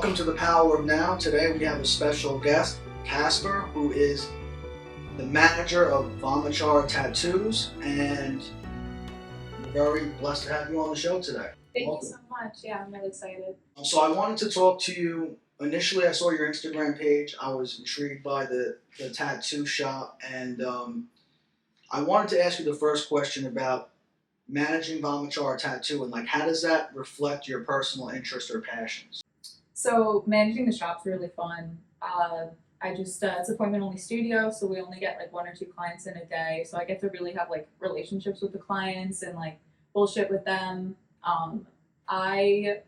Welcome to the Power of Now. Today we have a special guest, Casper, who is the manager of Vamachara Tattoos, and we're very blessed to have you on the show today. Thank you so much. Yeah, I'm really excited. So I wanted to talk to you. Initially, I saw your Instagram page. I was intrigued by the tattoo shop, and I wanted to ask you the first question about managing Vamachara Tattoo, and like, how does that reflect your personal interest or passions? So managing the shop's really fun. It's appointment only studio, so we only get like one or two clients in a day. So I get to really have like relationships with the clients and like bullshit with them. I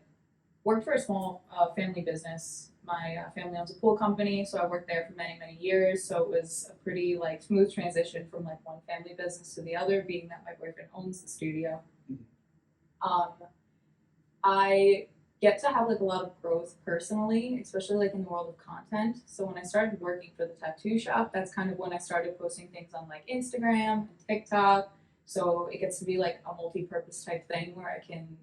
worked for a small family business. My family owns a pool company, so I worked there for many, many years. So it was a pretty like smooth transition from like one family business to the other, being that my boyfriend owns the studio. Um, I get to have like a lot of growth personally, especially like in the world of content. So when I started working for the tattoo shop, that's kind of when I started posting things on like Instagram and TikTok. So it gets to be like a multi-purpose type thing where I can,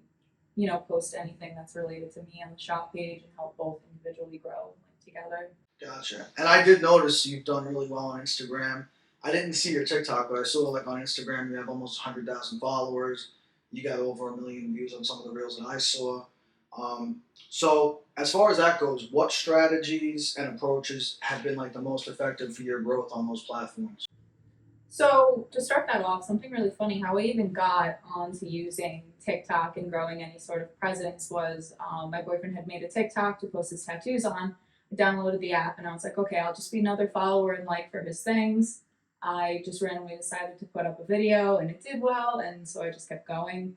post anything that's related to me on the shop page and help both individually grow like together. Gotcha. And I did notice you've done really well on Instagram. I didn't see your TikTok, but I saw like on Instagram you have almost 100,000 followers. You got over 1 million views on some of the reels that I saw. So as far as that goes, what strategies and approaches have been like the most effective for your growth on those platforms? So to start that off, something really funny, how I even got onto using TikTok and growing any sort of presence was my boyfriend had made a TikTok to post his tattoos on. I downloaded the app and I was like, okay, I'll just be another follower and like for his things. I just randomly decided to put up a video and it did well, and so I just kept going.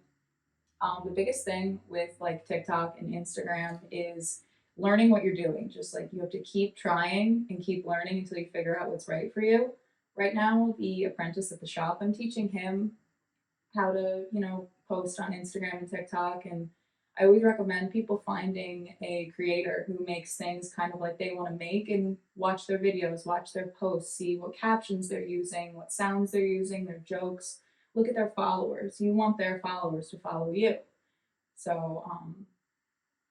The biggest thing with like TikTok and Instagram is learning what you're doing. Just like you have to keep trying and keep learning until you figure out what's right for you. Right now, the apprentice at the shop, I'm teaching him how to, post on Instagram and TikTok. And I always recommend people finding a creator who makes things kind of like they want to make and watch their videos, watch their posts, see what captions they're using, what sounds they're using, their jokes. Look at their followers. You want their followers to follow you. So,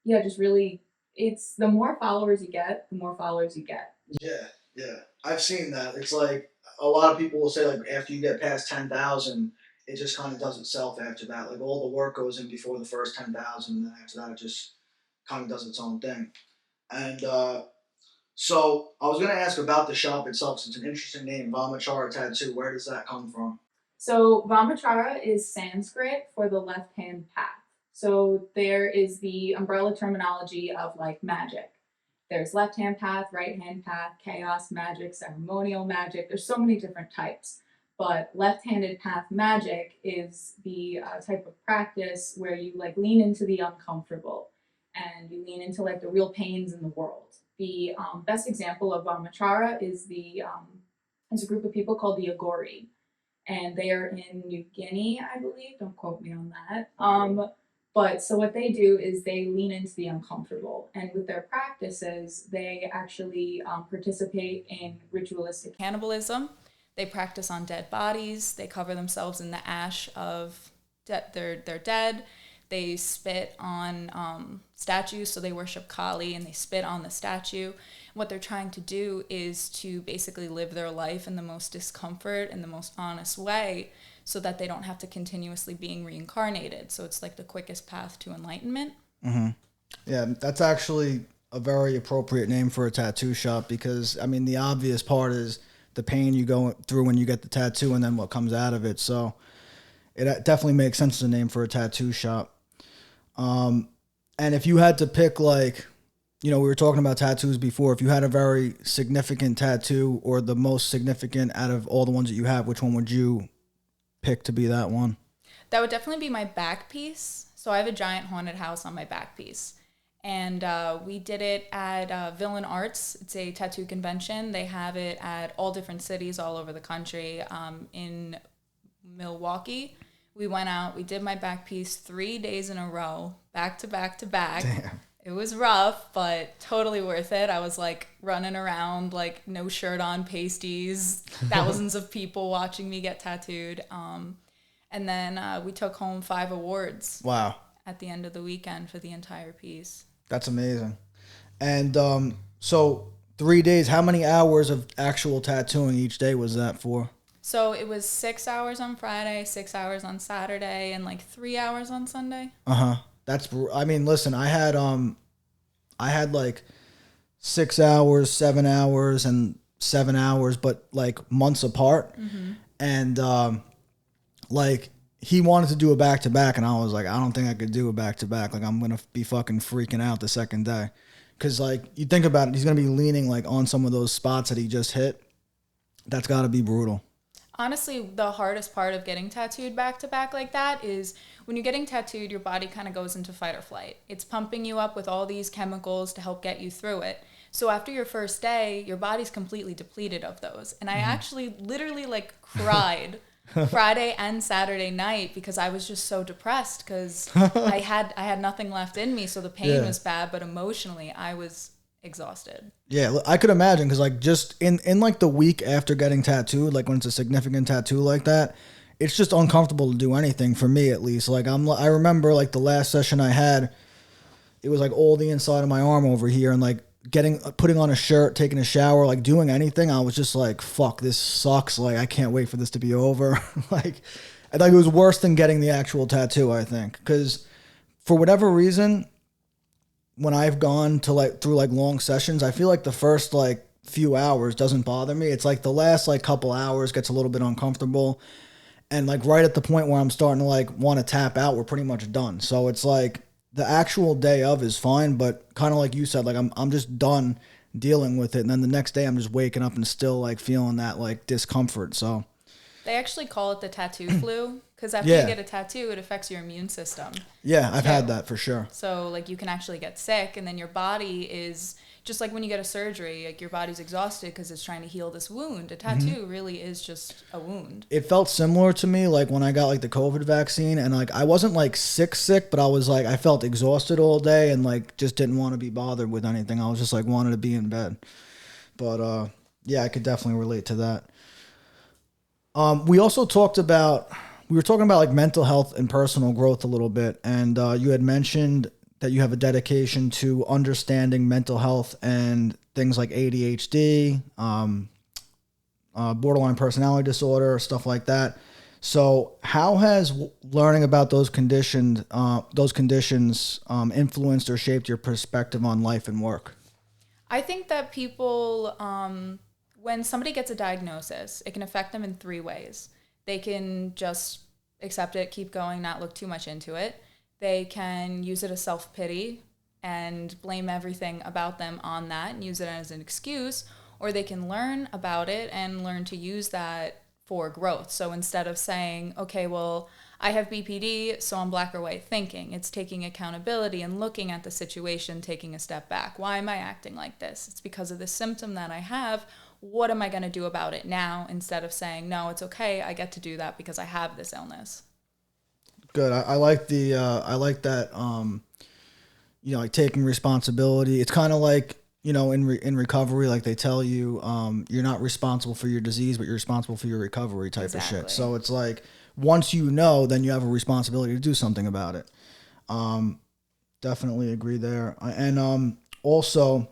yeah, just really, it's the more followers you get, the more followers you get. Yeah, yeah. I've seen that. It's like a lot of people will say like after you get past 10,000, it just kind of does itself after that. Like all the work goes in before the first 10,000, and then after that it just kind of does its own thing. And so I was gonna ask about the shop itself. It's an interesting name, Vamachara Tattoo. Where does that come from? So Vamachara is Sanskrit for the left hand path. So there is the umbrella terminology of like magic. There's left hand path, right hand path, chaos magic, ceremonial magic. There's so many different types. But left handed path magic is the type of practice where you like lean into the uncomfortable and you lean into like the real pains in the world. The best example of Vamachara is is a group of people called the Agori, and they are in New Guinea, I believe. Don't quote me on that. But so what they do is they lean into the uncomfortable, and with their practices, they actually participate in ritualistic cannibalism. They practice on dead bodies. They cover themselves in the ash of their dead. They spit on statues, so they worship Kali, and they spit on the statue. What they're trying to do is to basically live their life in the most discomfort and the most honest way so that they don't have to continuously being reincarnated. So it's like the quickest path to enlightenment. Mm-hmm. Yeah, that's actually a very appropriate name for a tattoo shop because, I mean, the obvious part is the pain you go through when you get the tattoo and then what comes out of it. So it definitely makes sense as a name for a tattoo shop. And if you had to pick, like, we were talking about tattoos before. If you had a very significant tattoo or the most significant out of all the ones that you have, which one would you pick to be that one? That would definitely be my back piece. So I have a giant haunted house on my back piece. And we did it at Villain Arts. It's a tattoo convention. They have it at all different cities all over the country. In Milwaukee, we went out. We did my back piece 3 days in a row, back to back to back. Damn. It was rough, but totally worth it. I was like running around, like no shirt on, pasties, thousands of people watching me get tattooed. And then we took home 5 awards. Wow. At the end of the weekend for the entire piece. That's amazing. And so 3 days. How many hours of actual tattooing each day was that for? So it was 6 hours on Friday, 6 hours on Saturday, and like 3 hours on Sunday. I mean, listen, I had like 6 hours, 7 hours, and 7 hours, but like months apart. And like he wanted to do a back to back, and I was like, I don't think I could do a back to back. Like I'm gonna be fucking freaking out the second day, because like you think about it, he's gonna be leaning like on some of those spots that he just hit. That's got to be brutal. Honestly, the hardest part of getting tattooed back to back like that is when you're getting tattooed, your body kind of goes into fight or flight. It's pumping you up with all these chemicals to help get you through it. So after your first day, your body's completely depleted of those. And I actually literally like cried Friday and Saturday night because I was just so depressed because I had nothing left in me. So the pain was bad, but emotionally I was exhausted. Yeah, I could imagine, because like just in like the week after getting tattooed, like when it's a significant tattoo like that, it's just uncomfortable to do anything, for me at least. Like I remember like the last session I had, it was like all the inside of my arm over here, and like putting on a shirt, taking a shower, like doing anything, I was just like, fuck, this sucks. Like I can't wait for this to be over. Like I thought it was worse than getting the actual tattoo, I think, because for whatever reason, when I've gone to like through like long sessions, I feel like the first like few hours doesn't bother me. It's like the last like couple hours gets a little bit uncomfortable. And like right at the point where I'm starting to like want to tap out, we're pretty much done. So it's like the actual day of is fine, but kind of like you said, like I'm just done dealing with it. And then the next day I'm just waking up and still like feeling that like discomfort. So They actually call it the tattoo flu because after you get a tattoo, it affects your immune system. Yeah, I've had that for sure. So like you can actually get sick, and then your body is just like when you get a surgery, like your body's exhausted because it's trying to heal this wound. A tattoo really is just a wound. It felt similar to me like when I got like the COVID vaccine, and like I wasn't like sick, but I was like, I felt exhausted all day and like just didn't want to be bothered with anything. I was just like wanted to be in bed. But yeah, I could definitely relate to that. We also we were talking about like mental health and personal growth a little bit, and you had mentioned that you have a dedication to understanding mental health and things like ADHD, borderline personality disorder, stuff like that. So, how has learning about those conditions influenced or shaped your perspective on life and work? I think that people, when somebody gets a diagnosis, it can affect them in three ways. They can just accept it, keep going, not look too much into it. They can use it as self-pity and blame everything about them on that and use it as an excuse, or they can learn about it and learn to use that for growth. So instead of saying, okay, well, I have BPD, so I'm black or white thinking, it's taking accountability and looking at the situation, taking a step back. Why am I acting like this? It's because of the symptom that I have. What am I going to do about it now? Instead of saying, no, it's okay, I get to do that because I have this illness. Good. I like I like that. Like taking responsibility. It's kind of like, in recovery, like they tell you, you're not responsible for your disease, but you're responsible for your recovery type of shit. So it's like, once you know, then you have a responsibility to do something about it. Definitely agree there. And also,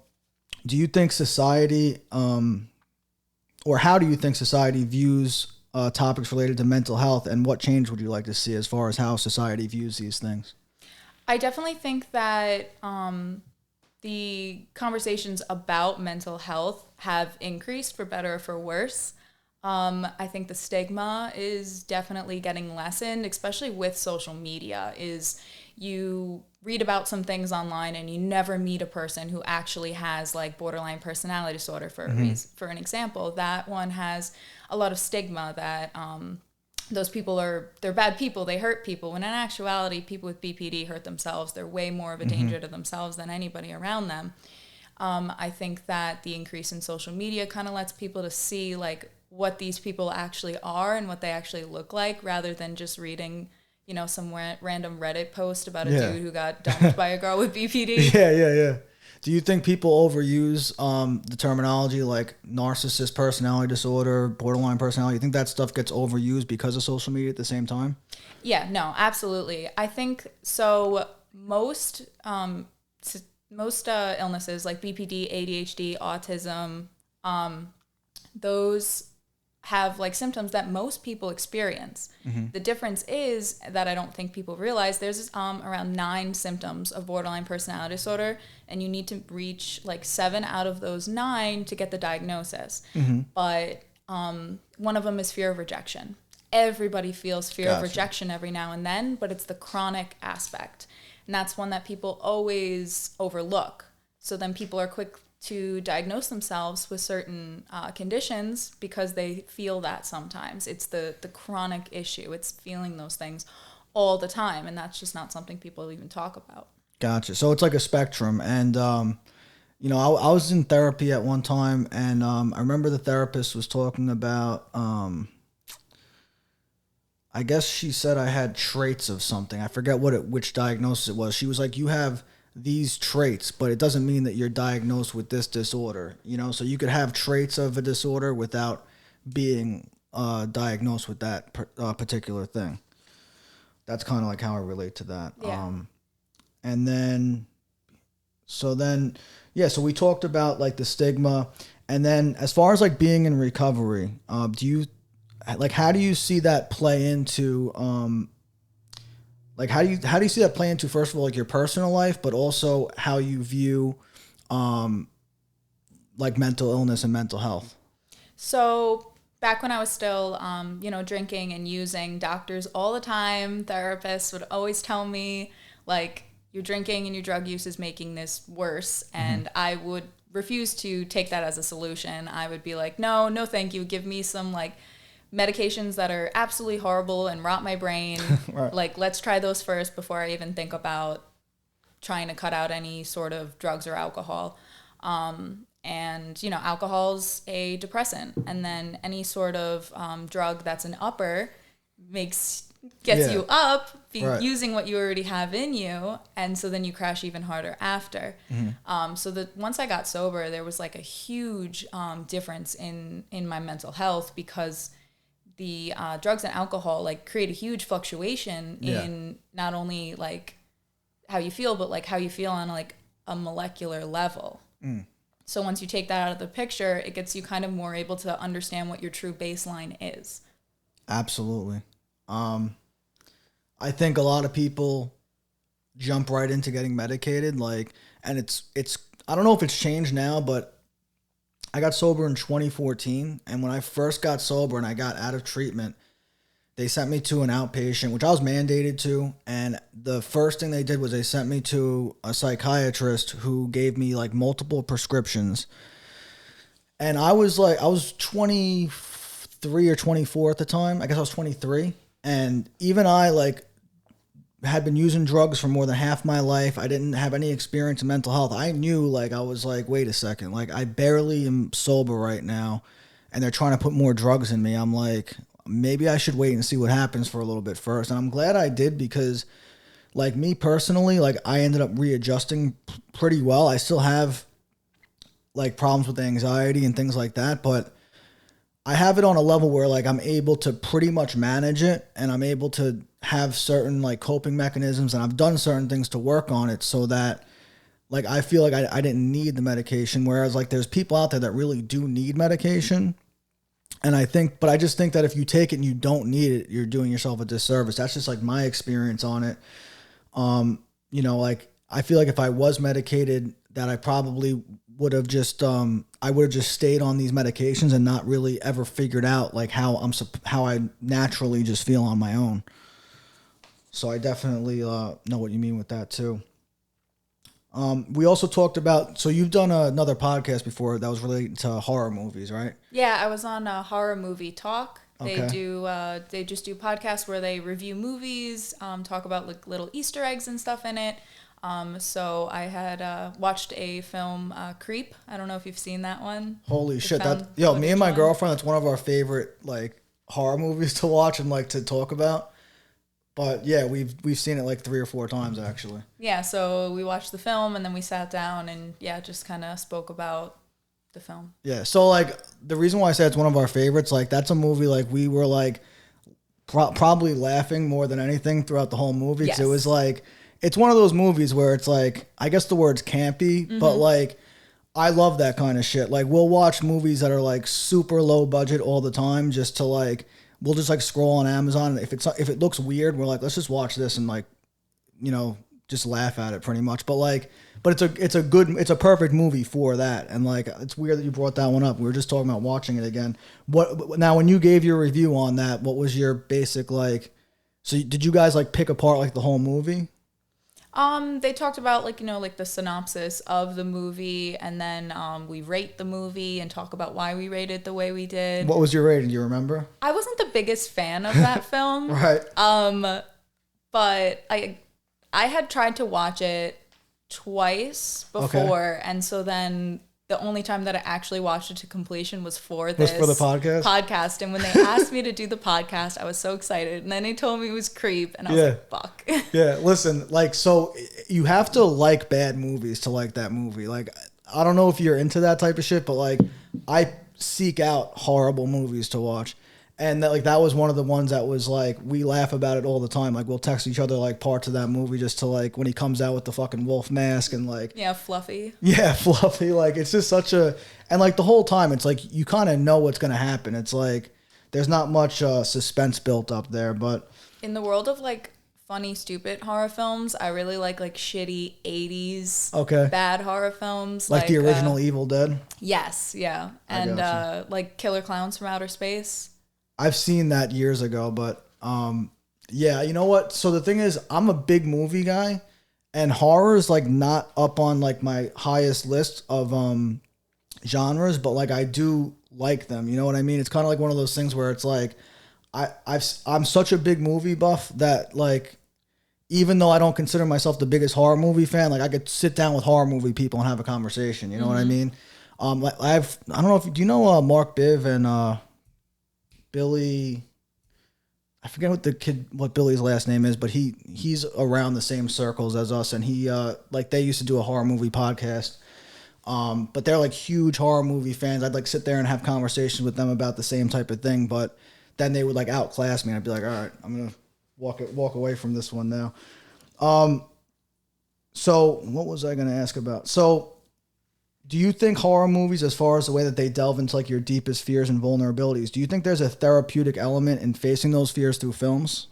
do you think society, or how do you think society views topics related to mental health, and what change would you like to see as far as how society views these things? I definitely think that the conversations about mental health have increased for better or for worse. I think the stigma is definitely getting lessened, especially with social media, is you read about some things online and you never meet a person who actually has like borderline personality disorder for a reason. For an example, that one has a lot of stigma that those people they're bad people, they hurt people, when in actuality people with BPD hurt themselves. They're way more of a danger to themselves than anybody around them. I think that the increase in social media kind of lets people to see like what these people actually are and what they actually look like, rather than just reading, some random Reddit post about a dude who got dumped by a girl with BPD. Yeah. Do you think people overuse the terminology like narcissist personality disorder, borderline personality? You think that stuff gets overused because of social media at the same time? Yeah, no, absolutely. I think so. Most, not illnesses like BPD, ADHD, autism, those have like symptoms that most people experience. The difference is that I don't think people realize there's around 9 symptoms of borderline personality disorder, and you need to reach like 7 out of those 9 to get the diagnosis. But one of them is fear of rejection. Everybody feels fear of rejection every now and then, but it's the chronic aspect. And that's one that people always overlook. So then people are quick to diagnose themselves with certain conditions because they feel that sometimes. It's the chronic issue. It's feeling those things all the time, and that's just not something people even talk about. Gotcha. So it's like a spectrum. And, you know, I was in therapy at one time, and I remember the therapist was talking about, I guess she said I had traits of something. I forget which diagnosis it was. She was like, you have these traits, but it doesn't mean that you're diagnosed with this disorder, you know? So you could have traits of a disorder without being diagnosed with that particular thing. That's kind of like how I relate to that. Yeah. And then, so we talked about like the stigma, and then as far as like being in recovery, how do you see that play into, how do you see that play into, first of all, like your personal life, but also how you view, like mental illness and mental health? So back when I was still, drinking and using, doctors all the time, therapists would always tell me, like, your drinking and your drug use is making this worse. And I would refuse to take that as a solution. I would be like, no, thank you. Give me some, like, medications that are absolutely horrible and rot my brain. Right. Like, let's try those first before I even think about trying to cut out any sort of drugs or alcohol. And, you know, alcohol's a depressant. And then any sort of drug that's an upper gets you up, using what you already have in you. And so then you crash even harder after. So that once I got sober, there was like a huge difference in my mental health, because the drugs and alcohol like create a huge fluctuation in not only like how you feel, but like how you feel on like a molecular level. So once you take that out of the picture, it gets you kind of more able to understand what your true baseline is. Absolutely. I think a lot of people jump right into getting medicated, and it's I don't know if it's changed now, but I got sober in 2014, and when I first got sober and I got out of treatment, they sent me to an outpatient, which I was mandated to, and the first thing they did was they sent me to a psychiatrist who gave me like multiple prescriptions. And I was 23 or 24 at the time. I guess I was 23. And even I had been using drugs for more than half my life. I didn't have any experience in mental health. I knew I was like, wait a second, I barely am sober right now, and they're trying to put more drugs in me. I'm like, maybe I should wait and see what happens for a little bit first. And I'm glad I did, because me personally, I ended up readjusting pretty well. I still have problems with anxiety and things like that, but I have it on a level where I'm able to pretty much manage it, and I'm able to have certain coping mechanisms, and I've done certain things to work on it so that I feel like I didn't need the medication. Whereas there's people out there that really do need medication. And I just think that if you take it and you don't need it, you're doing yourself a disservice. That's just my experience on it. I feel like if I was medicated, that I probably would have just stayed on these medications and not really ever figured out how I naturally just feel on my own. So I definitely know what you mean with that too. We also talked about, so you've done another podcast before that was related to horror movies, right? Yeah, I was on a horror movie talk. Okay. They just do podcasts where they review movies, talk about little Easter eggs and stuff in it. So I had watched a film, Creep. I don't know if you've seen that one. Holy shit! Me and my girlfriend, that's one of our favorite horror movies to watch and to talk about. But yeah, we've seen it 3 or 4 times actually. Yeah, so we watched the film and then we sat down and just kind of spoke about the film. Yeah, so the reason why I say it's one of our favorites, that's a movie we were probably laughing more than anything throughout the whole movie, because yes. it was it's one of those movies where it's like, I guess the word's campy, but like, I love that kind of shit. Like, we'll watch movies that are like super low budget all the time, just to like, we'll just like scroll on Amazon. And if it looks weird, we're like, let's just watch this and like, you know, just laugh at it pretty much. But like, but it's a perfect movie for that. And like, it's weird that you brought that one up. We were just talking about watching it again. What now? When you gave your review on that, what was your basic like? So did you guys like pick apart like the whole movie? They talked about like, like the synopsis of the movie, and then we rate the movie and talk about why we rated the way we did. What was your rating? Do you remember? I wasn't the biggest fan of that film. Right. But I had tried to watch it twice before, and so then the only time that I actually watched it to completion was for this. Was for the podcast. And when they asked me to do the podcast, I was so excited. And then they told me it was Creep, and I was like, fuck. Yeah, listen, like, so you have to like bad movies to like that movie. Like, I don't know if you're into that type of shit, but like, I seek out horrible movies to watch. And that was one of the ones that was like, we laugh about it all the time. Like, we'll text each other like parts of that movie just to like, when he comes out with the fucking wolf mask and like, yeah, Fluffy. Yeah, Fluffy. Like, it's just such a, and like the whole time it's like, you kind of know what's going to happen. It's like, there's not much suspense built up there, but in the world of like funny, stupid horror films, I really like shitty 80s bad horror films. Like the original Evil Dead? Yes, yeah. And like Killer Clowns from Outer Space. I've seen that years ago, but yeah, you know what? So the thing is, I'm a big movie guy, and horror is like not up on like my highest list of genres, but like I do like them. You know what I mean? It's kind of like one of those things where it's like I'm such a big movie buff that like, even though I don't consider myself the biggest horror movie fan, like I could sit down with horror movie people and have a conversation. You know what I mean? Like I don't know if do you know Mark Biv and Billy, I forget what Billy's last name is, but he's around the same circles as us, and he like they used to do a horror movie podcast. But they're like huge horror movie fans. I'd like sit there and have conversations with them about the same type of thing, but then they would like outclass me, and I'd be like, all right, I'm gonna walk away from this one now. So what was I gonna ask about? So do you think horror movies, as far as the way that they delve into like your deepest fears and vulnerabilities, do you think there's a therapeutic element in facing those fears through films?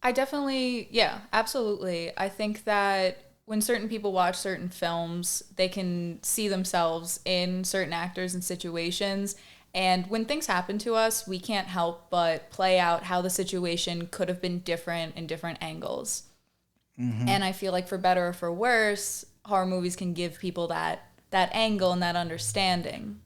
I definitely, yeah, absolutely. I think that when certain people watch certain films, they can see themselves in certain actors and situations. And when things happen to us, we can't help but play out how the situation could have been different in different angles. And I feel like for better or for worse, horror movies can give people that angle and that understanding.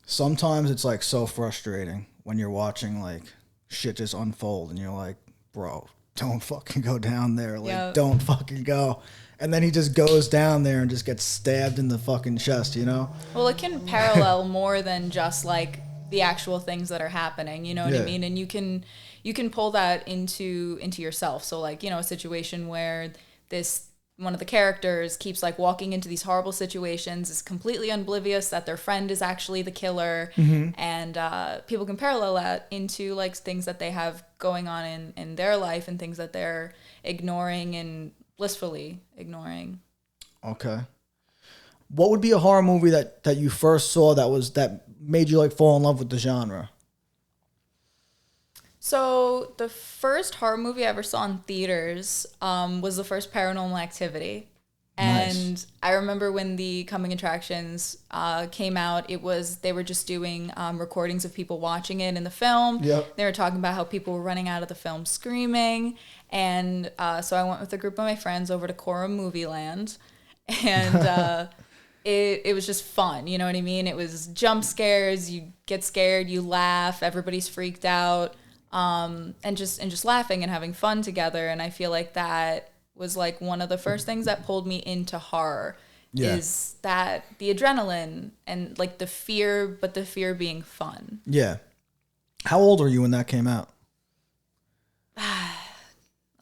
Sometimes it's like so frustrating when you're watching like shit just unfold and you're like, bro, don't fucking go down there. Like, don't fucking go. And then he just goes down there and just gets stabbed in the fucking chest, you know? Well, it can parallel more than just like the actual things that are happening, you know what I mean? And you can pull that into yourself. So like, a situation where one of the characters keeps like walking into these horrible situations, is completely oblivious that their friend is actually the killer, and people can parallel that into like things that they have going on in their life and things that they're ignoring and blissfully ignoring. Okay. What would be a horror movie that you first saw that made you like fall in love with the genre? So the first horror movie I ever saw in theaters was the first Paranormal Activity. And nice. I remember when the coming attractions came out, they were just doing recordings of people watching it in the film. Yep. They were talking about how people were running out of the film screaming. And so I went with a group of my friends over to Cora Movie Land. And it was just fun, you know what I mean? It was jump scares, you get scared, you laugh, everybody's freaked out. And just laughing and having fun together. And I feel like that was like one of the first things that pulled me into horror, is that the adrenaline and like the fear, but the fear being fun. Yeah. How old were you when that came out?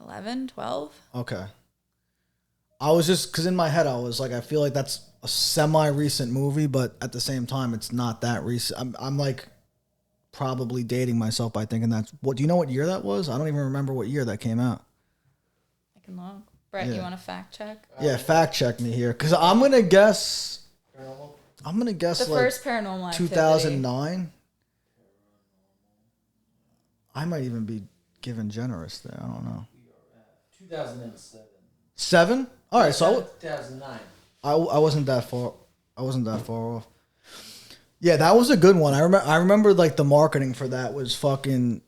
11, 12. Okay. I was just, because in my head I was like, I feel like that's a semi-recent movie, but at the same time it's not that recent. I'm like probably dating myself by thinking that's what. Do you know what year that was? I don't even remember what year that came out. I can look. Brett, Yeah. you want to fact check? Yeah, fact check me here, because I'm gonna guess. The like first paranormal activity. 2009. I might even be given generous there. I don't know. 2007. 7? All right, so 2009. I wasn't that far. I wasn't that far off. Yeah, that was a good one. I remember like the marketing for that was fucking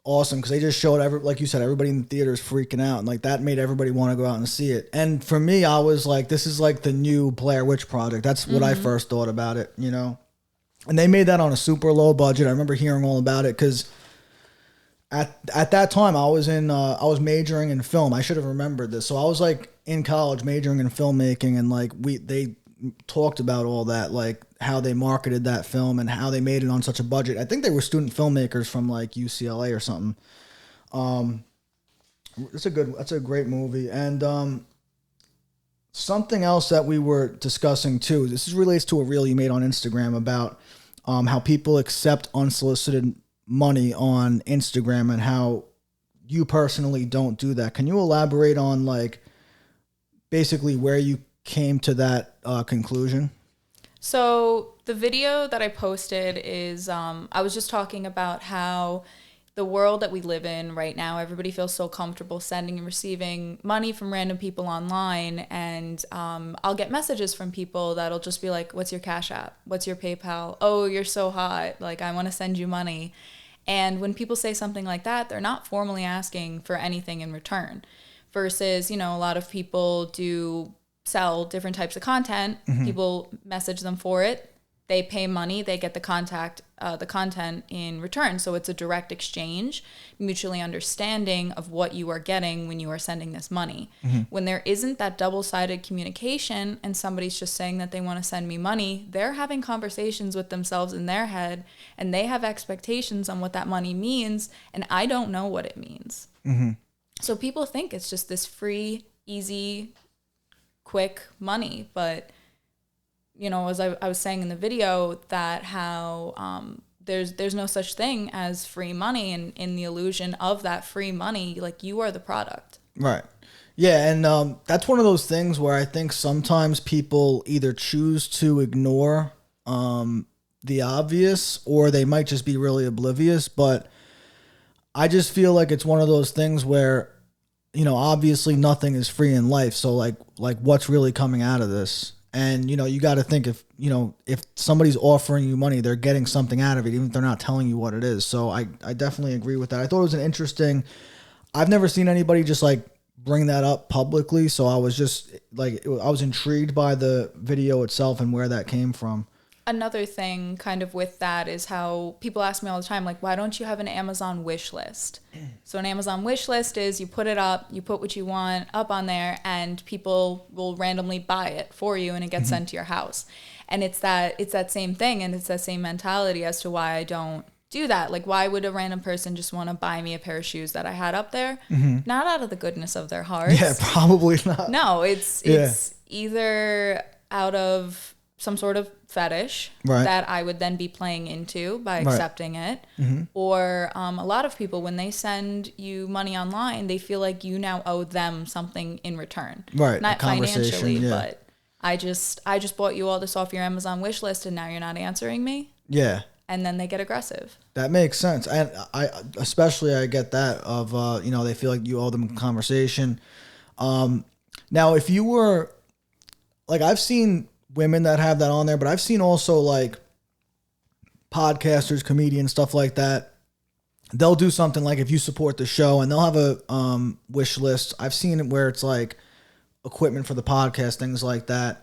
awesome because they just showed like you said, everybody in the theaters freaking out, and like that made everybody want to go out and see it. And for me, I was like, this is like the new Blair Witch Project. That's what I first thought about it, you know. And they made that on a super low budget. I remember hearing all about it because at that time I was majoring in film. I should have remembered this. So I was like in college majoring in filmmaking, and like they talked about all that, like how they marketed that film and how they made it on such a budget. I think they were student filmmakers from like UCLA or something. That's a great movie. And something else that we were discussing too, this relates to a reel you made on Instagram about how people accept unsolicited money on Instagram and how you personally don't do that. Can you elaborate on like basically where you came to that conclusion? So the video that I posted is I was just talking about how the world that we live in right now, everybody feels so comfortable sending and receiving money from random people online. And I'll get messages from people that'll just be like, what's your Cash App? What's your PayPal? Oh, you're so hot. Like, I want to send you money. And when people say something like that, they're not formally asking for anything in return. Versus, you know, a lot of people do sell different types of content. People message them for it. They pay money. They get the content in return. So it's a direct exchange, mutually understanding of what you are getting when you are sending this money. When there isn't that double-sided communication and somebody's just saying that they want to send me money, they're having conversations with themselves in their head, and they have expectations on what that money means, and I don't know what it means. So people think it's just this free, easy, quick money, but you know, as I was saying in the video, that how there's no such thing as free money, and in the illusion of that free money, like, you are the product. Right. Yeah, and that's one of those things where I think sometimes people either choose to ignore the obvious, or they might just be really oblivious. But I just feel like it's one of those things where, you know, obviously nothing is free in life. So like what's really coming out of this? And, you know, you got to think if somebody's offering you money, they're getting something out of it, even if they're not telling you what it is. So I definitely agree with that. I thought it was an interesting, I've never seen anybody just like bring that up publicly. So I was just like, I was intrigued by the video itself and where that came from. Another thing kind of with that is how people ask me all the time, like, why don't you have an Amazon wish list? So an Amazon wish list is you put it up, you put what you want up on there, and people will randomly buy it for you, and it gets sent to your house. And it's that same thing, and it's that same mentality as to why I don't do that. Like, why would a random person just want to buy me a pair of shoes that I had up there? Not out of the goodness of their hearts. Yeah, probably not. No, it's either out of some sort of fetish that I would then be playing into by accepting it. Or a lot of people, when they send you money online, they feel like you now owe them something in return. Right. Not financially, but I just bought you all this off your Amazon wish list, and now you're not answering me. Yeah. And then they get aggressive. That makes sense. And I get that of, you know, they feel like you owe them a conversation. Now, if you were, like, I've seen women that have that on there, but I've seen also like podcasters, comedians, stuff like that. They'll do something like if you support the show, and they'll have a wish list. I've seen it where it's like equipment for the podcast, things like that.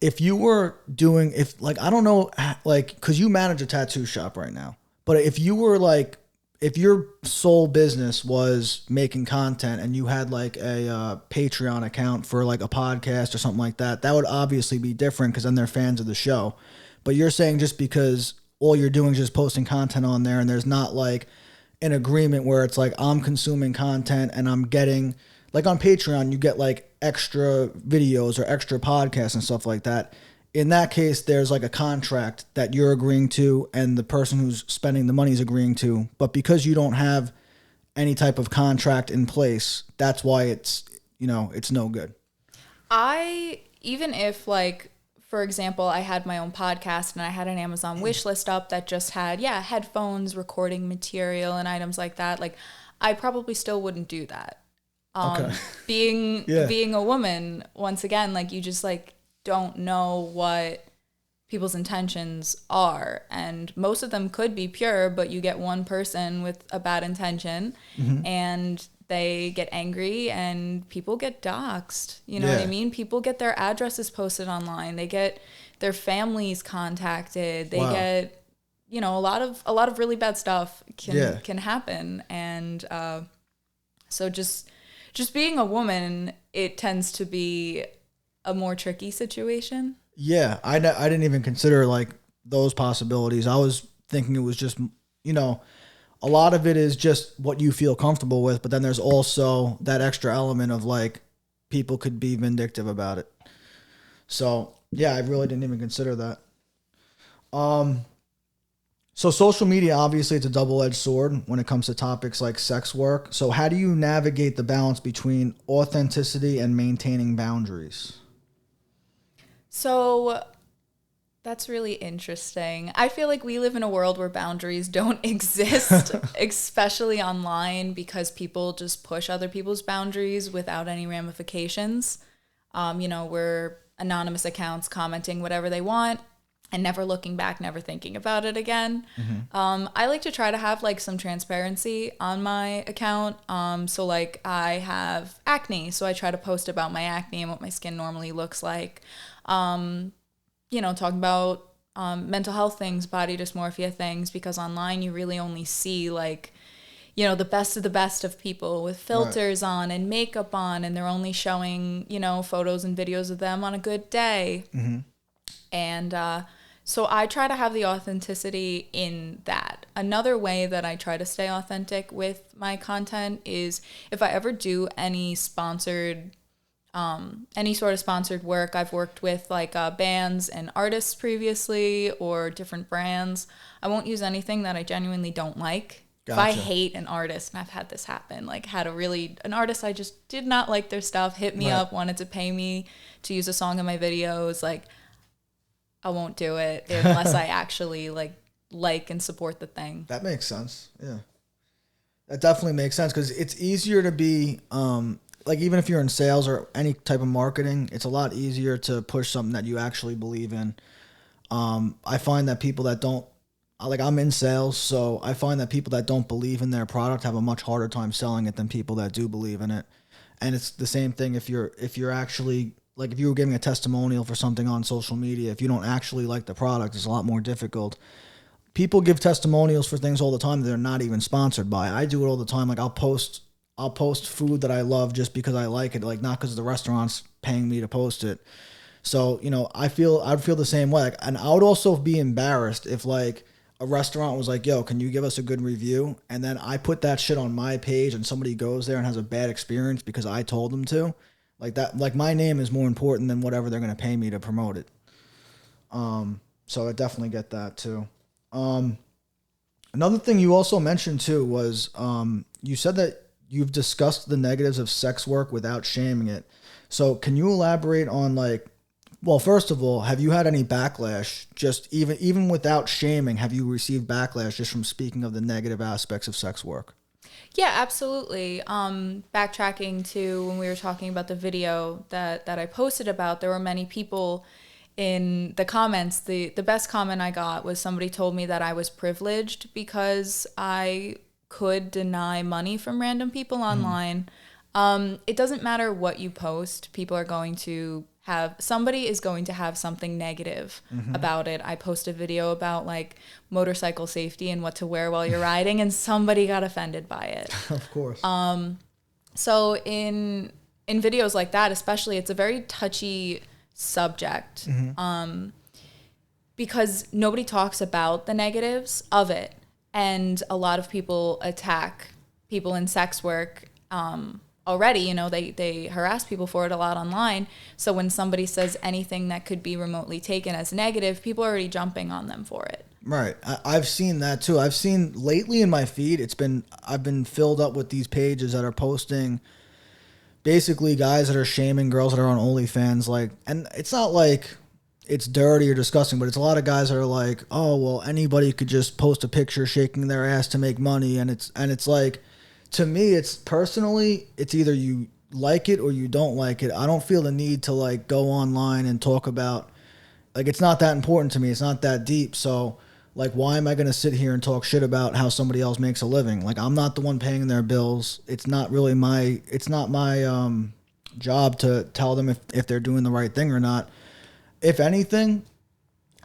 If you were doing, I don't know, like, cause you manage a tattoo shop right now, but if you were like, if your sole business was making content and you had like a Patreon account for like a podcast or something like that, that would obviously be different because then they're fans of the show. But you're saying just because all you're doing is just posting content on there, and there's not like an agreement where it's like I'm consuming content and I'm getting, like on Patreon, you get like extra videos or extra podcasts and stuff like that. In that case, there's like a contract that you're agreeing to and the person who's spending the money is agreeing to. But because you don't have any type of contract in place, that's why it's, it's no good. Even if like, for example, I had my own podcast and I had an Amazon wishlist up that just had, headphones, recording material and items like that, like I probably still wouldn't do that. Okay. Being a woman, once again, like you just like don't know what people's intentions are, and most of them could be pure, but you get one person with a bad intention and they get angry and people get doxxed. You know what I mean? People get their addresses posted online. They get their families contacted. They get, a lot of really bad stuff can happen. And so just being a woman, it tends to be a more tricky situation. Yeah, I didn't even consider like those possibilities. I was thinking it was just, a lot of it is just what you feel comfortable with, but then there's also that extra element of like people could be vindictive about it. So yeah, I really didn't even consider that. So social media, obviously it's a double-edged sword when it comes to topics like sex work. So how do you navigate the balance between authenticity and maintaining boundaries? So that's really interesting. I feel like we live in a world where boundaries don't exist, especially online, because people just push other people's boundaries without any ramifications. We're anonymous accounts commenting whatever they want and never looking back, never thinking about it again. I like to try to have like some transparency on my account. So like I have acne, so I try to post about my acne and what my skin normally looks like. Talking about mental health things, body dysmorphia things, because online you really only see like, the best of the best of people with filters on and makeup on, and they're only showing, photos and videos of them on a good day. And so I try to have the authenticity in that. Another way that I try to stay authentic with my content is if I ever do any sort of sponsored work. I've worked with like bands and artists previously, or different brands. I won't use anything that I genuinely don't like. Gotcha. If I hate an artist, and I've had this happen, like an artist I just did not like their stuff, hit me up, wanted to pay me to use a song in my videos, like I won't do it unless I actually like and support the thing. That makes sense. Yeah. That definitely makes sense, because it's easier to be like, even if you're in sales or any type of marketing, it's a lot easier to push something that you actually believe in. I find that people that don't, like, I'm in sales, so I find that people that don't believe in their product have a much harder time selling it than people that do believe in it. And it's the same thing if you're actually, like, if you were giving a testimonial for something on social media, if you don't actually like the product, it's a lot more difficult. People give testimonials for things all the time that they're not even sponsored by. I do it all the time. Like, I'll post food that I love just because I like it, like not because the restaurant's paying me to post it. So, I'd feel the same way. Like, and I would also be embarrassed if like a restaurant was like, yo, can you give us a good review? And then I put that shit on my page and somebody goes there and has a bad experience because I told them to. Like that, like my name is more important than whatever they're going to pay me to promote it. So I definitely get that too. Another thing you also mentioned too was, you said that you've discussed the negatives of sex work without shaming it. So can you elaborate on like, well, first of all, have you had any backlash, just even without shaming, have you received backlash just from speaking of the negative aspects of sex work? Yeah, absolutely. Backtracking to when we were talking about the video that I posted about, there were many people in the comments. The best comment I got was somebody told me that I was privileged because I could deny money from random people online. It doesn't matter what you post. People are going to somebody is going to have something negative about it. I post a video about like motorcycle safety and what to wear while you're riding, and somebody got offended by it. Of course. So in videos like that, especially, it's a very touchy subject, because nobody talks about the negatives of it. And a lot of people attack people in sex work already. They harass people for it a lot online. So when somebody says anything that could be remotely taken as negative, people are already jumping on them for it. Right. I've seen that too. I've seen lately in my feed, I've been filled up with these pages that are posting basically guys that are shaming girls that are on OnlyFans, like, and it's not like it's dirty or disgusting, but it's a lot of guys that are like, oh well, anybody could just post a picture shaking their ass to make money, and it's like, to me, it's personally, it's either you like it or you don't like it. I don't feel the need to like go online and talk about, like, it's not that important to me. It's not that deep. So like, why am I going to sit here and talk shit about how somebody else makes a living? Like, I'm not the one paying their bills. It's not my job to tell them if they're doing the right thing or not. If anything,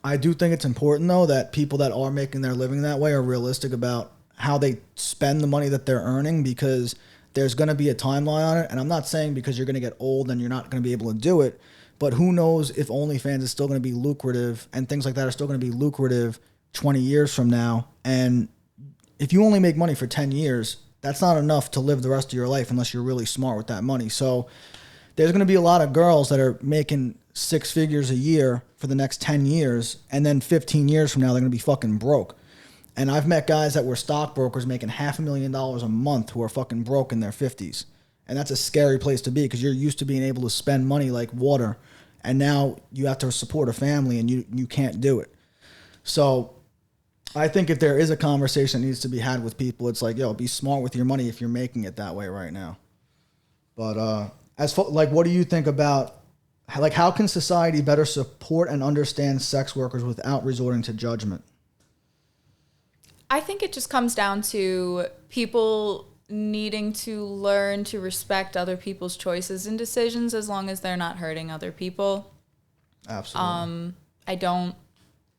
I do think it's important though that people that are making their living that way are realistic about how they spend the money that they're earning, because there's going to be a timeline on it. And I'm not saying because you're going to get old and you're not going to be able to do it, but who knows if OnlyFans is still going to be lucrative and things like that are still going to be lucrative 20 years from now. And if you only make money for 10 years, that's not enough to live the rest of your life unless you're really smart with that money. So there's going to be a lot of girls that are making 6 figures a year for the next 10 years, and then 15 years from now they're going to be fucking broke. And I've met guys that were stockbrokers making $500,000 a month who are fucking broke in their 50s. And that's a scary place to be, because you're used to being able to spend money like water, and now you have to support a family and you can't do it. So I think if there is a conversation that needs to be had with people, it's like, yo, be smart with your money if you're making it that way right now. But like, what do you think about, like, how can society better support and understand sex workers without resorting to judgment? I think it just comes down to people needing to learn to respect other people's choices and decisions as long as they're not hurting other people. Absolutely. I don't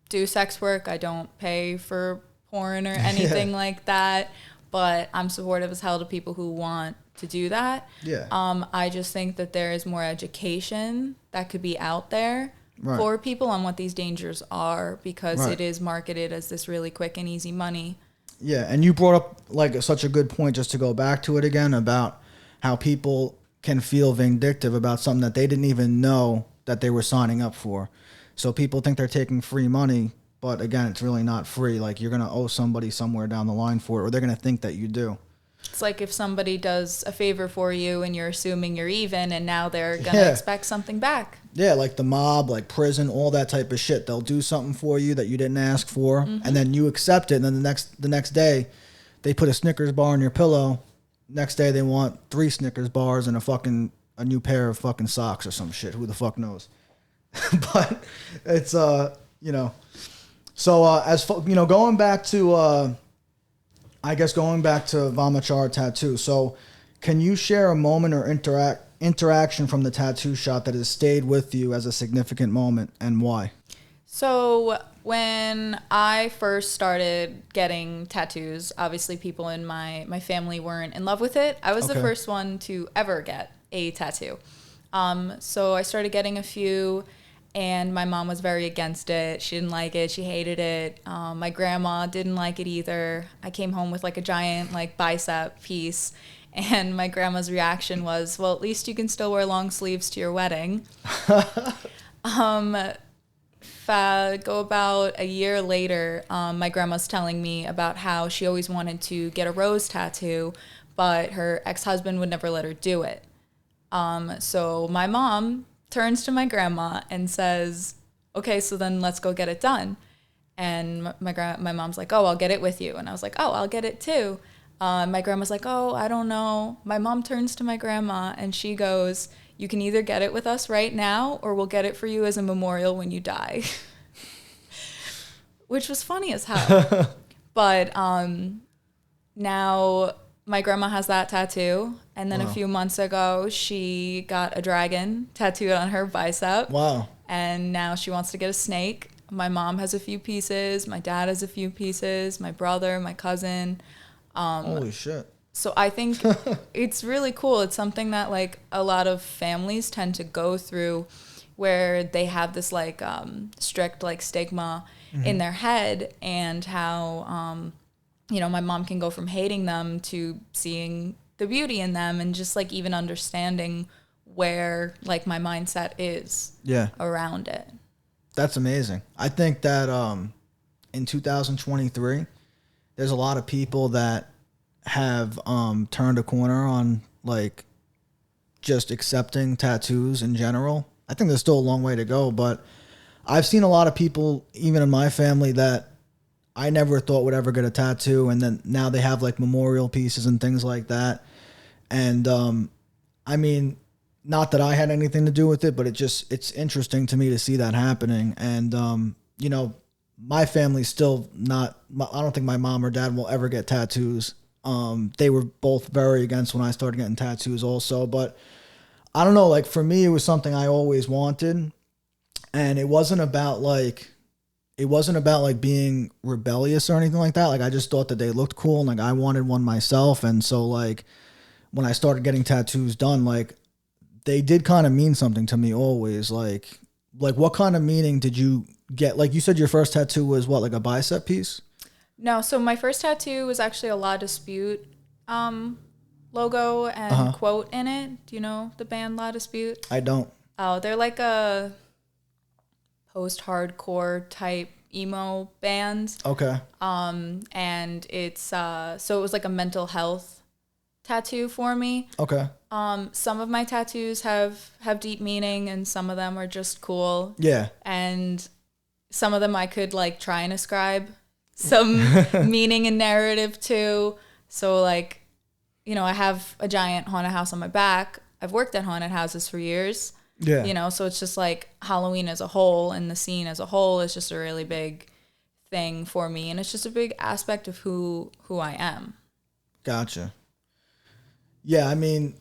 do sex work. I don't pay for porn or anything like that, but I'm supportive as hell to people who want to do that. Yeah. I just think that there is more education that could be out there Right. for people on what these dangers are, because Right. it is marketed as this really quick and easy money. Yeah, and you brought up like such a good point, just to go back to it again, about how people can feel vindictive about something that they didn't even know that they were signing up for. So people think they're taking free money, but again, it's really not free. Like, you're going to owe somebody somewhere down the line for it, or they're going to think that you do. It's like if somebody does a favor for you and you're assuming you're even, and now they're going to Yeah. expect something back. Yeah, like the mob, like prison, all that type of shit. They'll do something for you that you didn't ask for, and then you accept it, and then the next day, they put a Snickers bar on your pillow. Next day, they want 3 Snickers bars and a new pair of fucking socks or some shit. Who the fuck knows? But it's you know. So going back to going back to Vamachara Tattoo. So, can you share a moment or interaction from the tattoo shop that has stayed with you as a significant moment, and why? So when I first started getting tattoos, obviously people in my family weren't in love with it. I was the Okay. first one to ever get a tattoo. So I started getting a few, and my mom was very against it. She didn't like it. She hated it. My grandma didn't like it either. I came home with like a giant like bicep piece, and my grandma's reaction was, well, at least you can still wear long sleeves to your wedding. Go about a year later, my grandma's telling me about how she always wanted to get a rose tattoo, but her ex-husband would never let her do it. So my mom turns to my grandma and says, okay, so then let's go get it done. And my mom's like, oh, I'll get it with you. And I was like, oh, I'll get it too. My grandma's like, oh, I don't know. My mom turns to my grandma and she goes, you can either get it with us right now or we'll get it for you as a memorial when you die. Which was funny as hell. But now my grandma has that tattoo. And then Wow. a few months ago, she got a dragon tattooed on her bicep. Wow. And now she wants to get a snake. My mom has a few pieces. My dad has a few pieces. My brother, my cousin. Holy shit. So I think it's really cool. It's something that like a lot of families tend to go through, where they have this like strict like stigma in their head, and how my mom can go from hating them to seeing the beauty in them, and just like even understanding where like my mindset is around it. That's amazing. I think that in 2023, there's a lot of people that have turned a corner on like just accepting tattoos in general. I think there's still a long way to go, but I've seen a lot of people, even in my family, that I never thought would ever get a tattoo, and then now they have like memorial pieces and things like that. And I mean, not that I had anything to do with it, but it's interesting to me to see that happening. And you know, my family's still not. I don't think my mom or dad will ever get tattoos. They were both very against when I started getting tattoos, also. But I don't know. Like for me, it was something I always wanted, and it wasn't about like being rebellious or anything like that. Like I just thought that they looked cool, and like I wanted one myself. And so like when I started getting tattoos done, like they did kind of mean something to me always. Like what kind of meaning did you get? Like you said your first tattoo was what, like a bicep piece? No, so my first tattoo was actually a La Dispute logo and quote in it. Do you know the band La Dispute? I don't. Oh, they're like a post-hardcore type emo band. Okay. And it's so it was like a mental health tattoo for me. Okay. Some of my tattoos have deep meaning, and some of them are just cool. Yeah. And some of them I could like try and ascribe some meaning and narrative to. So like, you know, I have a giant haunted house on my back. I've worked at haunted houses for years. Yeah. You know, so it's just like Halloween as a whole and the scene as a whole is just a really big thing for me. And it's just a big aspect of who I am. Gotcha. Yeah, I mean,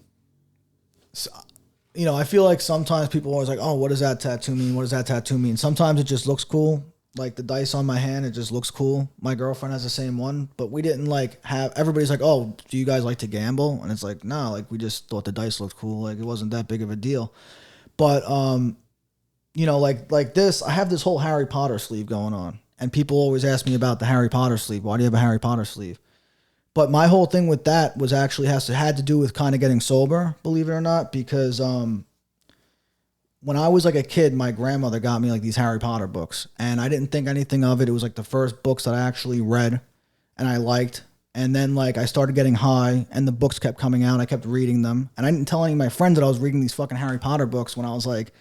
you know, I feel like sometimes people are always like, oh, what does that tattoo mean? What does that tattoo mean? Sometimes it just looks cool. Like the dice on my hand, it just looks cool. My girlfriend has the same one, but we didn't like have, everybody's like, oh, do you guys like to gamble? And it's like, no, like we just thought the dice looked cool. Like it wasn't that big of a deal. But, you know, like this, I have this whole Harry Potter sleeve going on, and people always ask me about the Harry Potter sleeve. Why do you have a Harry Potter sleeve? But my whole thing with that was actually had to do with kind of getting sober, believe it or not, because when I was like a kid, my grandmother got me like these Harry Potter books, and I didn't think anything of it. It was like the first books that I actually read and I liked. And then like I started getting high, and the books kept coming out. I kept reading them, and I didn't tell any of my friends that I was reading these fucking Harry Potter books when I was like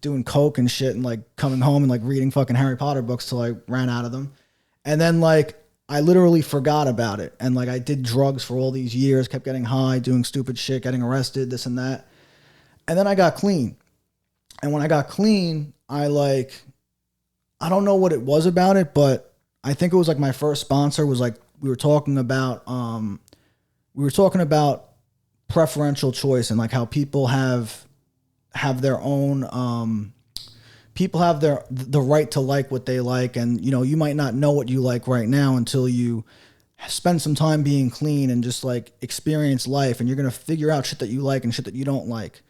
doing coke and shit, and like coming home and like reading fucking Harry Potter books till I ran out of them. And then like I literally forgot about it, and like I did drugs for all these years, kept getting high, doing stupid shit, getting arrested, this and that. And then I got clean. And when I got clean, I don't know what it was about it, but I think it was like my first sponsor was like, we were talking about preferential choice, and like how people have their own, people have the right to like what they like. And, you know, you might not know what you like right now until you spend some time being clean and just like experience life, and you're going to figure out shit that you like and shit that you don't like.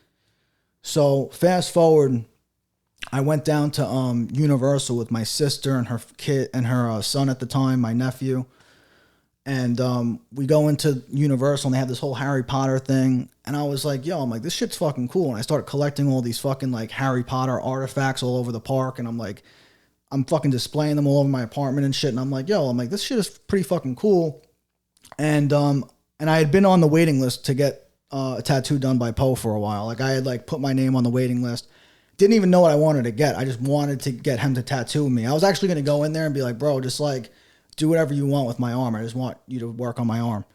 So fast forward, I went down to Universal with my sister and her kid and her son at the time, my nephew. And we go into Universal, and they have this whole Harry Potter thing. And I was like, yo, I'm like, this shit's fucking cool. And I started collecting all these fucking like Harry Potter artifacts all over the park. And I'm fucking displaying them all over my apartment and shit. And I'm like, yo, this shit is pretty fucking cool. And I had been on the waiting list to get a tattoo done by Poe for a while. Like I had like put my name on the waiting list. Didn't even know what I wanted to get. I just wanted to get him to tattoo me. I was actually going to go in there and be like, bro, just like do whatever you want with my arm. I just want you to work on my arm.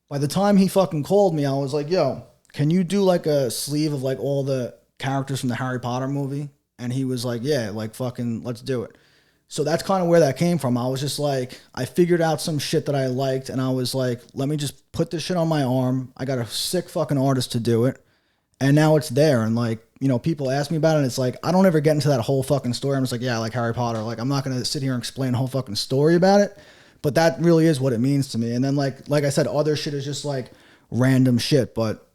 By the time he fucking called me, I was like, yo, can you do like a sleeve of like all the characters from the Harry Potter movie? And he was like, yeah, like fucking let's do it. So that's kind of where that came from. I was just like, I figured out some shit that I liked, and I was like, let me just put this shit on my arm. I got a sick fucking artist to do it, and now it's there. And like, you know, people ask me about it, and it's like, I don't ever get into that whole fucking story. I'm just like, yeah, I like Harry Potter. Like, I'm not going to sit here and explain a whole fucking story about it, but that really is what it means to me. And then like I said, other shit is just like random shit, but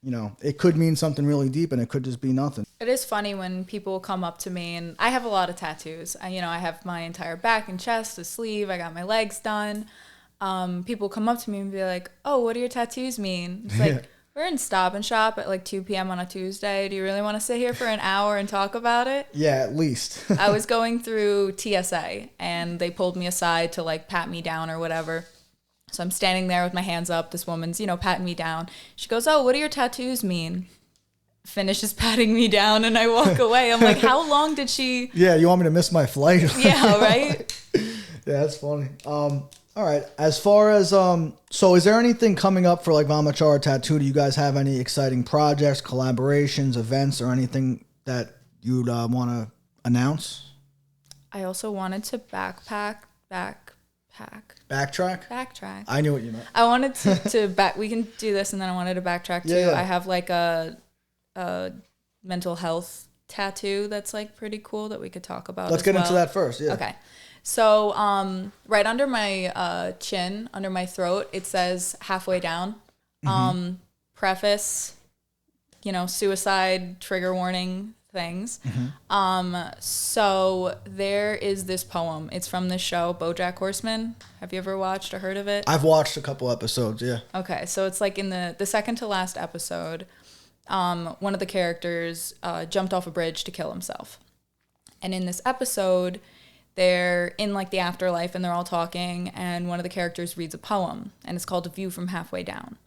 you know, it could mean something really deep, and it could just be nothing. It is funny when people come up to me, and I have a lot of tattoos. I have my entire back and chest, a sleeve. I got my legs done. People come up to me and be like, oh, what do your tattoos mean? It's like, we're in Stop and Shop at like 2 p.m. on a Tuesday. Do you really want to sit here for an hour and talk about it? Yeah, at least. I was going through TSA, and they pulled me aside to like pat me down or whatever. So I'm standing there with my hands up. This woman's, patting me down. She goes, "Oh, what do your tattoos mean?" Finishes patting me down and I walk away. I'm like, how long did she? Yeah, you want me to miss my flight? Yeah, right? Yeah, that's funny. All right. As far as so is there anything coming up for like Vamachara Tattoo? Do you guys have any exciting projects, collaborations, events, or anything that you'd want to announce? I also wanted to backtrack. Backtrack? I knew what you meant. I wanted to back. We can do this, and then I wanted to backtrack too. Yeah. I have like a mental health tattoo that's like pretty cool that we could talk about. Let's get into that first. Yeah. Okay. So right under my chin, under my throat, it says halfway down. Preface, suicide, trigger warning things. So there is this poem. It's from the show BoJack Horseman. Have you ever watched or heard of it? I've watched a couple episodes, yeah. Okay, so it's like in the second to last episode, one of the characters jumped off a bridge to kill himself. And in this episode, they're in like the afterlife and they're all talking, and one of the characters reads a poem, and it's called A View from Halfway Down.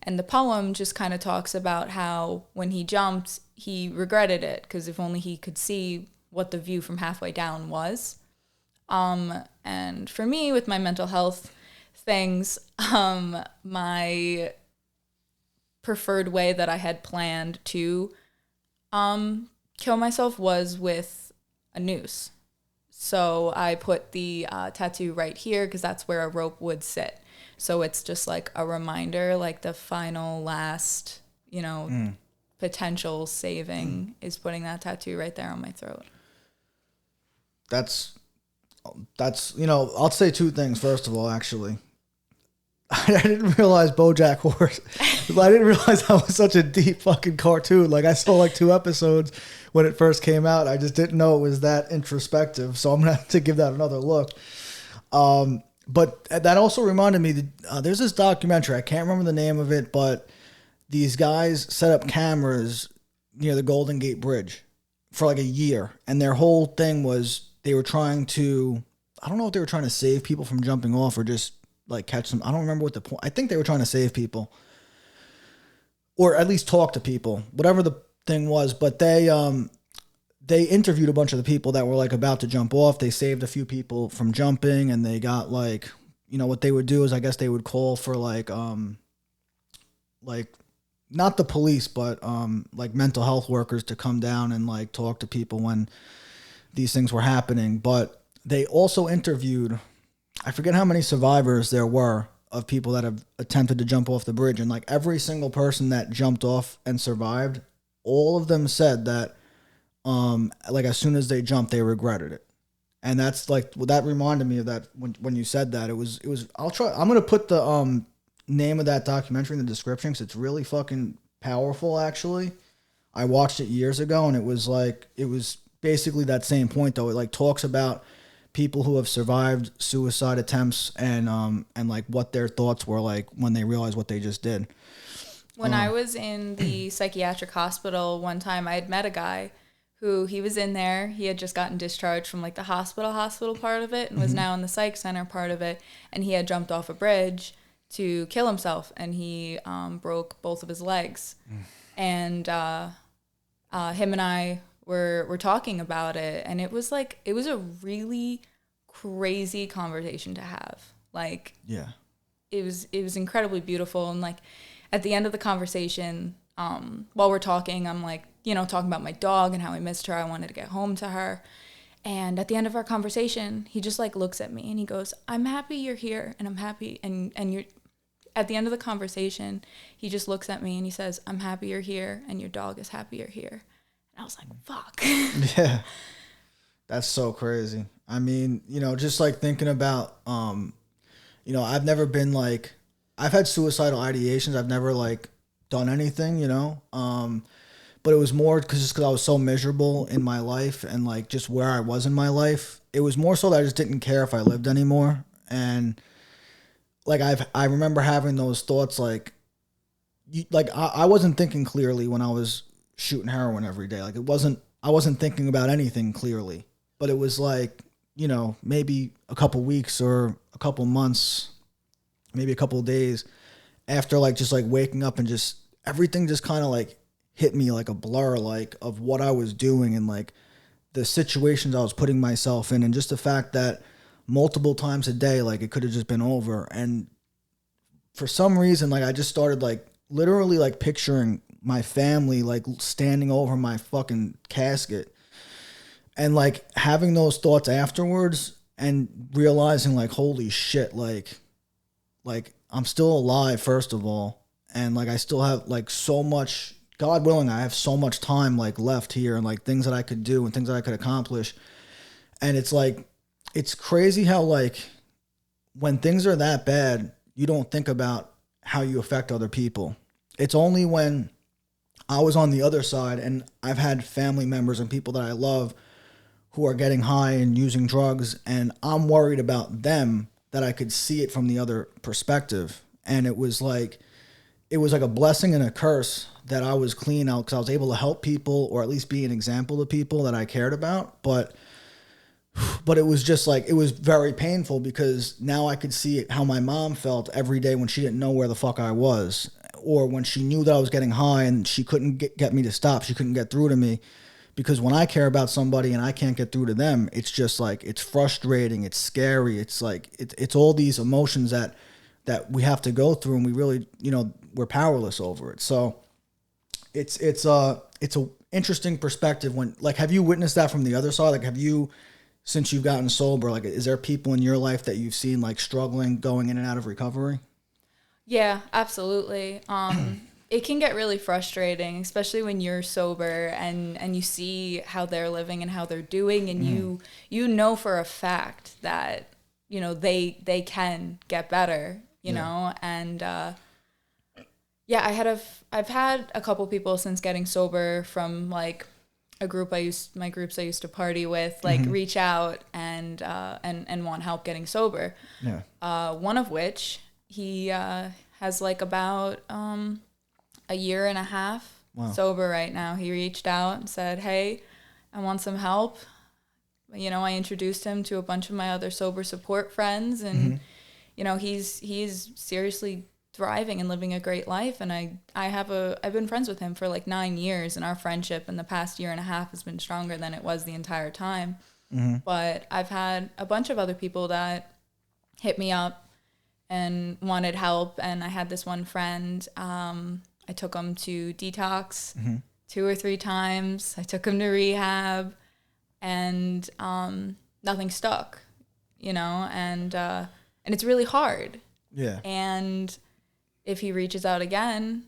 And the poem just kind of talks about how when he jumped, he regretted it because if only he could see what the view from halfway down was. And for me, with my mental health things, my preferred way that I had planned to kill myself was with a noose. So I put the tattoo right here because that's where a rope would sit. So it's just like a reminder, like the final last, potential saving is putting that tattoo right there on my throat. That's I'll say two things. First of all, actually, I didn't realize BoJack Horse. I didn't realize that was such a deep fucking cartoon. Like I saw like 2 episodes when it first came out. I just didn't know it was that introspective. So I'm gonna have to give that another look. But that also reminded me that there's this documentary. I can't remember the name of it, but these guys set up cameras near the Golden Gate Bridge for like a year. And their whole thing was they were trying to, I don't know if they were trying to save people from jumping off or just like catch them. I don't remember what the point. I think they were trying to save people or at least talk to people, whatever the thing was. But they interviewed a bunch of the people that were like about to jump off. They saved a few people from jumping, and they got like, what they would do is I guess they would call for like not the police, but like mental health workers to come down and like talk to people when these things were happening. But they also interviewed, I forget how many survivors there were of people that have attempted to jump off the bridge, and like every single person that jumped off and survived, all of them said that like as soon as they jumped, they regretted it. And that's like, that reminded me of that when you said that. It was, I'm going to put the name of that documentary in the description because it's really fucking powerful, actually. I watched it years ago, and it was basically that same point, though. It like talks about people who have survived suicide attempts and like what their thoughts were like when they realized what they just did. When I was in the psychiatric hospital one time, I had met a guy who he was in there. He had just gotten discharged from like the hospital part of it and was now in the psych center part of it. And he had jumped off a bridge to kill himself, and he broke both of his legs. And him and I were talking about it, and it was a really crazy conversation to have. Like, yeah, it was incredibly beautiful. And like at the end of the conversation, while we're talking, I'm like, talking about my dog and how I missed her. I wanted to get home to her. And at the end of our conversation, he just like looks at me and he goes, "I'm happy you're here, and I'm happy and you're." At the end of the conversation, he just looks at me and he says, "I'm happy you're here, and your dog is happy you're here." And I was like, fuck. Yeah. That's so crazy. I mean, just like thinking about, I've never been like, I've had suicidal ideations. I've never like done anything, but it was more because I was so miserable in my life and like just where I was in my life. It was more so that I just didn't care if I lived anymore. And like I remember having those thoughts like I wasn't thinking clearly when I was shooting heroin every day. Like I wasn't thinking about anything clearly, but it was like, maybe a couple weeks or a couple months maybe a couple of days after like just like waking up and just everything just kind of like hit me like a blur, like of what I was doing and like the situations I was putting myself in, and just the fact that multiple times a day, like it could have just been over. And for some reason, like I just started like literally like picturing my family like standing over my fucking casket and like having those thoughts afterwards and realizing like, holy shit, like I'm still alive, first of all. And like I still have like so much, God willing, I have so much time like left here and like things that I could do and things that I could accomplish. And it's like, it's crazy how like when things are that bad, you don't think about how you affect other people. It's only when I was on the other side and I've had family members and people that I love who are getting high and using drugs, and I'm worried about them, that I could see it from the other perspective. And it was like a blessing and a curse that I was clean out, because I was able to help people or at least be an example to people that I cared about. But it was just like, it was very painful because now I could see how my mom felt every day when she didn't know where the fuck I was, or when she knew that I was getting high and she couldn't get me to stop. She couldn't get through to me. Because when I care about somebody and I can't get through to them, it's just like, it's frustrating, it's scary, it's like, it's all these emotions that we have to go through, and we really, we're powerless over it. So it's a interesting perspective when, like, have you witnessed that from the other side? Like, have you, since you've gotten sober, like, is there people in your life that you've seen like struggling, going in and out of recovery? Yeah, absolutely. It can get really frustrating, especially when you're sober and you see how they're living and how they're doing, and you know for a fact that they can get better, and I've had a couple people since getting sober from like my groups I used to party with, like reach out and want help getting sober. Yeah. One of which he has like about a year and a half sober right now. He reached out and said, "Hey, I want some help." I introduced him to a bunch of my other sober support friends, and he's seriously thriving and living a great life. And I've been friends with him for like 9 years, and our friendship in the past year and a half has been stronger than it was the entire time. But I've had a bunch of other people that hit me up and wanted help, and I had this one friend. I took him to detox 2 or 3 times. I took him to rehab, and nothing stuck, and it's really hard. Yeah. And if he reaches out again,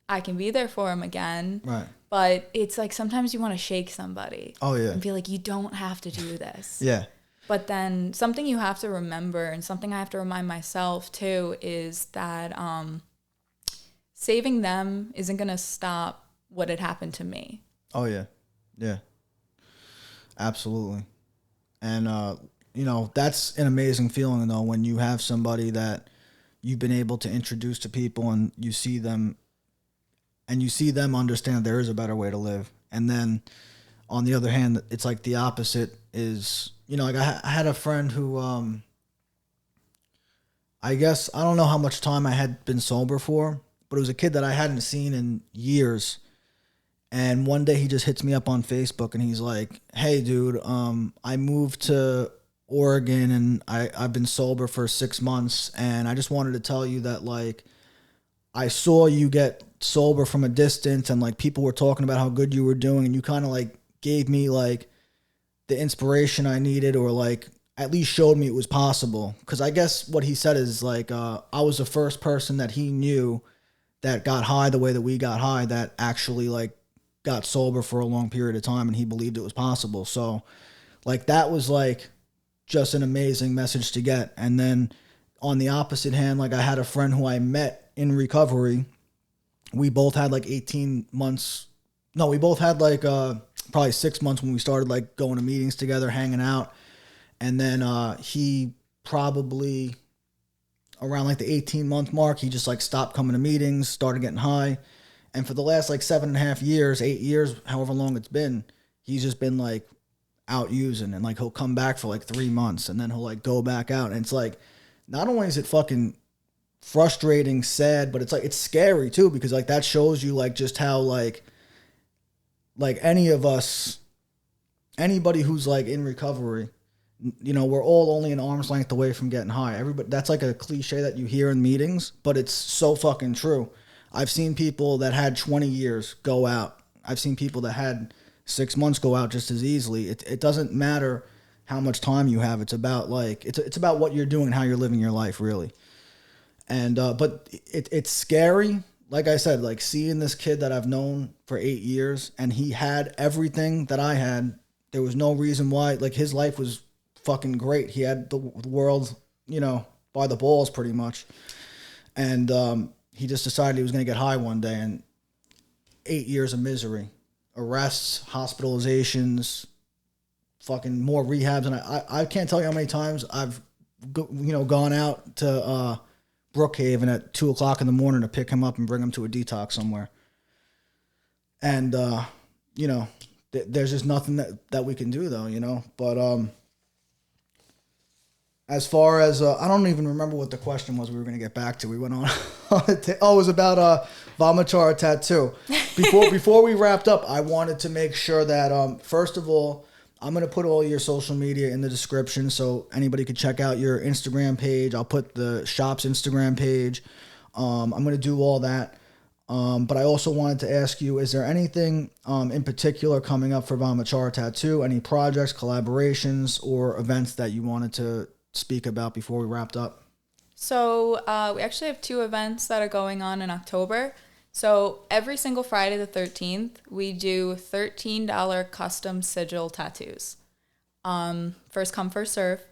I can be there for him again. Right. But it's like sometimes you want to shake somebody. Oh, yeah. And be like, you don't have to do this. Yeah. But then something you have to remember, and something I have to remind myself too, is that saving them isn't going to stop what had happened to me. Oh, yeah. Yeah. Absolutely. And, that's an amazing feeling, though, when you have somebody that you've been able to introduce to people, and you see them understand there is a better way to live. And then on the other hand, it's like the opposite is, like I had a friend who, I guess, I don't know how much time I had been sober for, but it was a kid that I hadn't seen in years. And one day he just hits me up on Facebook and he's like, "Hey dude, I moved to Oregon and I've been sober for 6 months, and I just wanted to tell you that like I saw you get sober from a distance, and like people were talking about how good you were doing, and you kind of like gave me like the inspiration I needed, or like at least showed me it was possible." Because I guess what he said is like I was the first person that he knew that got high the way that we got high, that actually like got sober for a long period of time, and he believed it was possible. So like that was like just an amazing message to get. And then on the opposite hand, like I had a friend who I met in recovery. We both had like 18 months. No, we both had like probably 6 months when we started like going to meetings together, hanging out. And then he probably around like the 18-month mark, he just like stopped coming to meetings, started getting high. And for the last like 7.5 years, 8 years, however long it's been, he's just been like out using, and like he'll come back for like 3 months and then he'll like go back out. And it's like, not only is it fucking frustrating, sad, but it's like it's scary too, because like that shows you like just how like any of us, anybody who's like in recovery, you know, we're all only an arm's length away from getting high. Everybody, that's like a cliche that you hear in meetings, but it's so fucking true. I've seen people that had 20 years go out. I've seen people that had 6 months go out just as easily. It doesn't matter how much time you have. It's about like it's about what you're doing and how you're living your life, really. And but it's scary. Like I said, like seeing this kid that I've known for 8 years, and he had everything that I had. There was no reason why. Like his life was fucking great. He had the world, you know, by the balls pretty much. And he just decided he was going to get high one day, and 8 years of misery, arrests, hospitalizations, fucking more rehabs. And I can't tell you how many times I've, gone out to Brookhaven at 2:00 in the morning to pick him up and bring him to a detox somewhere. And, there's just nothing that we can do though, you know, but, as far as, I don't even remember what the question was we were going to get back to. We went on, it was about Vamachara Tattoo. Before we wrapped up, I wanted to make sure that, first of all, I'm going to put all your social media in the description so anybody could check out your Instagram page. I'll put the shop's Instagram page. I'm going to do all that. But I also wanted to ask you, is there anything in particular coming up for Vamachara Tattoo? Any projects, collaborations, or events that you wanted to speak about before we wrapped up? So we actually have 2 events that are going on in October. So every single Friday the 13th, we do $13 custom sigil tattoos. First come, first serve.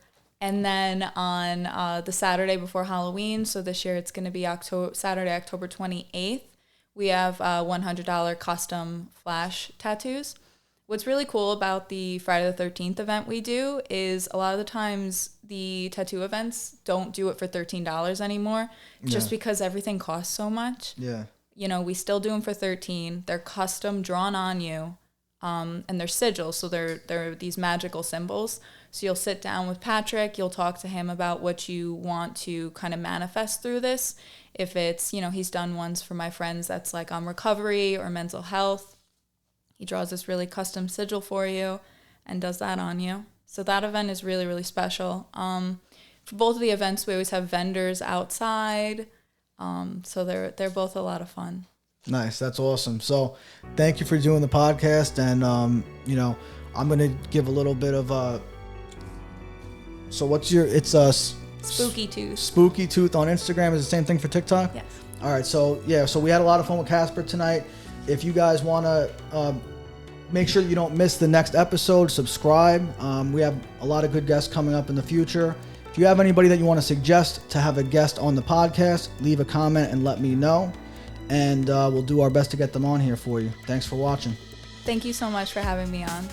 And then on the Saturday before Halloween, so this year it's going to be Saturday, October 28th, we have $100 custom flash tattoos. What's really cool about the Friday the 13th event we do is a lot of the times the tattoo events don't do it for $13 anymore, just because everything costs so much. Yeah. You know, we still do them for $13. They're custom drawn on you, and they're sigils, so they're these magical symbols. So you'll sit down with Patrick, you'll talk to him about what you want to kind of manifest through this. If it's, he's done ones for my friends that's like on recovery or mental health. He draws this really custom sigil for you and does that on you. So that event is really, really special. For both of the events, we always have vendors outside. So they're both a lot of fun. Nice. That's awesome. So thank you for doing the podcast. And, I'm going to give a little bit of, so what's it's Spooky Tooth. Spooky Tooth on Instagram is the same thing for TikTok? Yes. All right. So we had a lot of fun with Casper tonight. If you guys want to make sure you don't miss the next episode, subscribe. We have a lot of good guests coming up in the future. If you have anybody that you want to suggest to have a guest on the podcast, leave a comment and let me know. And we'll do our best to get them on here for you. Thanks for watching. Thank you so much for having me on.